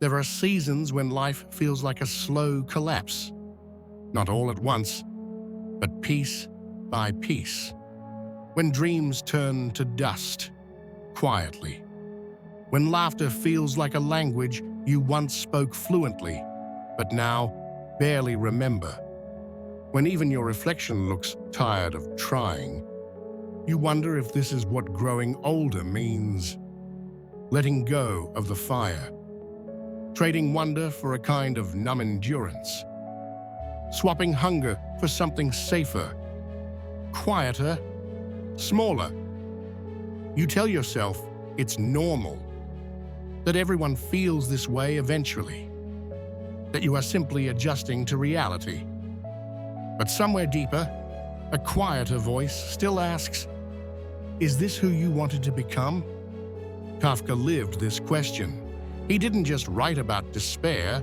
There are seasons when life feels like a slow collapse. Not all at once, but piece by piece. When dreams turn to dust, quietly. When laughter feels like a language you once spoke fluently, but now barely remember. When even your reflection looks tired of trying, you wonder if this is what growing older means. Letting go of the fire. Trading wonder for a kind of numb endurance. Swapping hunger for something safer, quieter, smaller. You tell yourself it's normal, that everyone feels this way eventually, that you are simply adjusting to reality. But somewhere deeper, a quieter voice still asks, is this who you wanted to become? Kafka lived this question. He didn't just write about despair,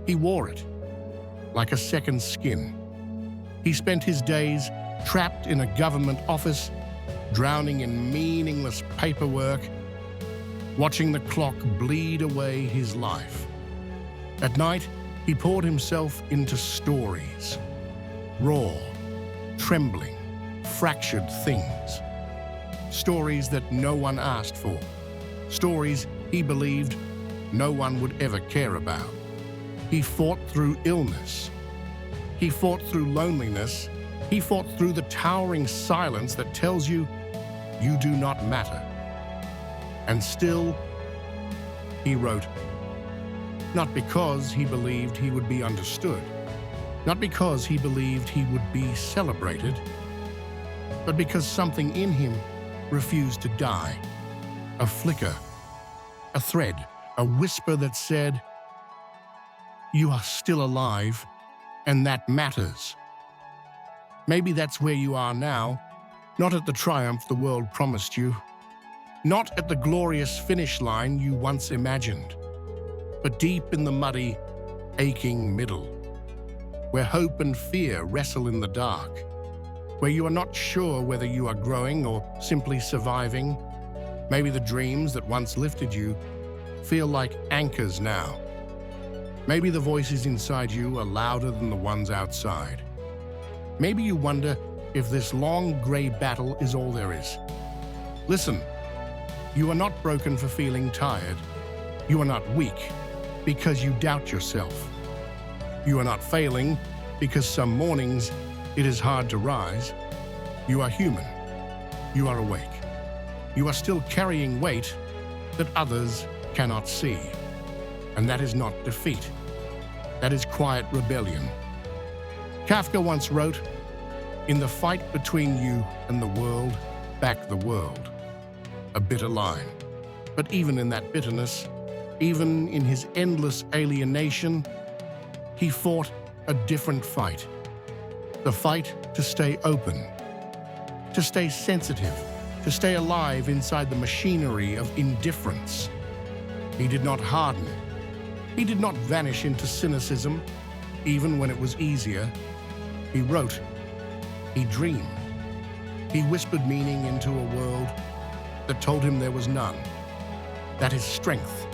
he wore it, like a second skin. He spent his days trapped in a government office, drowning in meaningless paperwork, watching the clock bleed away his life. At night, he poured himself into stories, raw, trembling, fractured things. Stories that no one asked for. Stories he believed no one would ever care about. He fought through illness. He fought through loneliness. He fought through the towering silence that tells you you do not matter. And still, he wrote, not because he believed he would be understood, not because he believed he would be celebrated, but because something in him refused to die. A flicker, a thread, a whisper that said, you are still alive, and that matters. Maybe that's where you are now, not at the triumph the world promised you, not at the glorious finish line you once imagined, but deep in the muddy, aching middle, where hope and fear wrestle in the dark, where you are not sure whether you are growing or simply surviving. Maybe the dreams that once lifted you feel like anchors now. Maybe the voices inside you are louder than the ones outside. Maybe you wonder if this long gray battle is all there is. Listen, you are not broken for feeling tired. You are not weak because you doubt yourself. You are not failing because some mornings it is hard to rise. You are human. You are awake. You are still carrying weight that others cannot see. And that is not defeat. That is quiet rebellion. Kafka once wrote, in the fight between you and the world, back the world. A bitter line. But even in that bitterness, even in his endless alienation, he fought a different fight. The fight to stay open, to stay sensitive, to stay alive inside the machinery of indifference. He did not harden. He did not vanish into cynicism, even when it was easier. He wrote. He dreamed. He whispered meaning into a world that told him there was none. That is strength.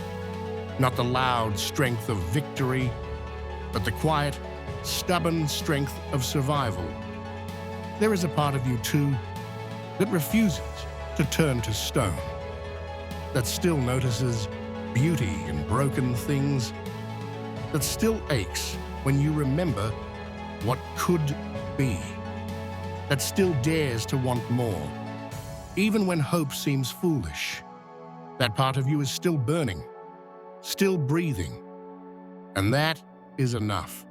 Not the loud strength of victory, but the quiet, stubborn strength of survival. There is a part of you, too, that refuses to turn to stone, that still notices beauty in broken things, that still aches when you remember what could be, that still dares to want more, even when hope seems foolish. That part of you is still burning, still breathing, and that is enough.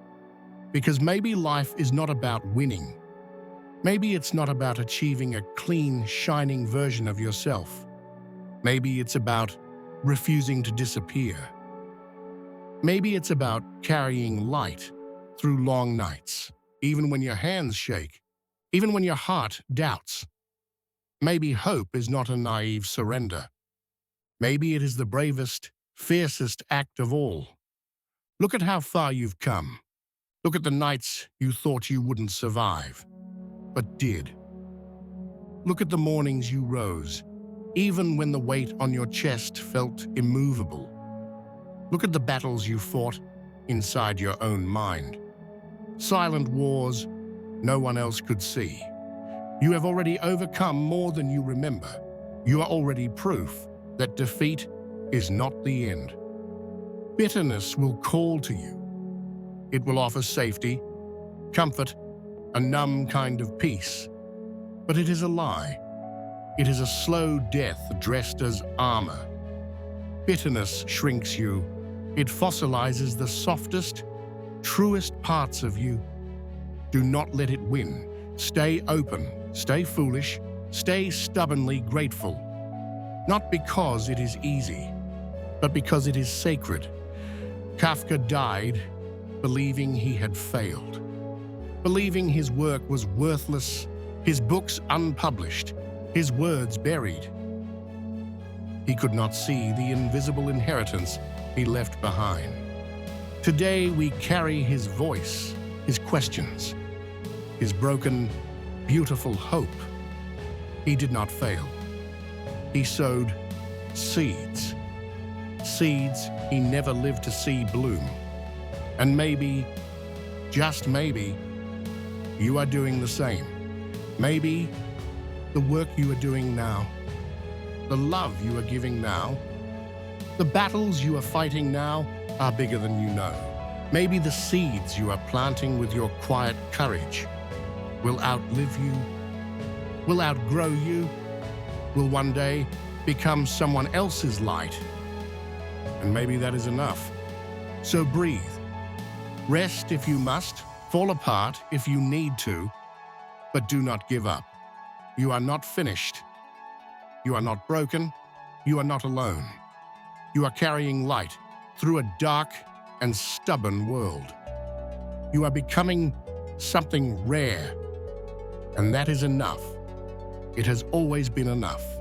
Because maybe life is not about winning. Maybe it's not about achieving a clean, shining version of yourself. Maybe it's about refusing to disappear. Maybe it's about carrying light through long nights, even when your hands shake, even when your heart doubts. Maybe hope is not a naive surrender. Maybe it is the bravest, fiercest act of all. Look at how far you've come. Look at the nights you thought you wouldn't survive, but did. Look at the mornings you rose, even when the weight on your chest felt immovable. Look at the battles you fought inside your own mind. Silent wars no one else could see. You have already overcome more than you remember. You are already proof that defeat is not the end. Bitterness will call to you. It will offer safety, comfort, a numb kind of peace. But it is a lie. It is a slow death dressed as armor. Bitterness shrinks you. It fossilizes the softest, truest parts of you. Do not let it win. Stay open, stay foolish, stay stubbornly grateful. Not because it is easy, but because it is sacred. Kafka died believing he had failed, believing his work was worthless, his books unpublished, his words buried. He could not see the invisible inheritance he left behind. Today we carry his voice, his questions, his broken, beautiful hope. He did not fail. He sowed seeds. Seeds he never lived to see bloom. And maybe, just maybe, you are doing the same. Maybe the work you are doing now, the love you are giving now, the battles you are fighting now are bigger than you know. Maybe the seeds you are planting with your quiet courage will outlive you, will outgrow you, will one day become someone else's light. And maybe that is enough. So breathe. Rest if you must, fall apart if you need to, but do not give up. You are not finished. You are not broken. You are not alone. You are carrying light through a dark and stubborn world. You are becoming something rare, and that is enough. It has always been enough.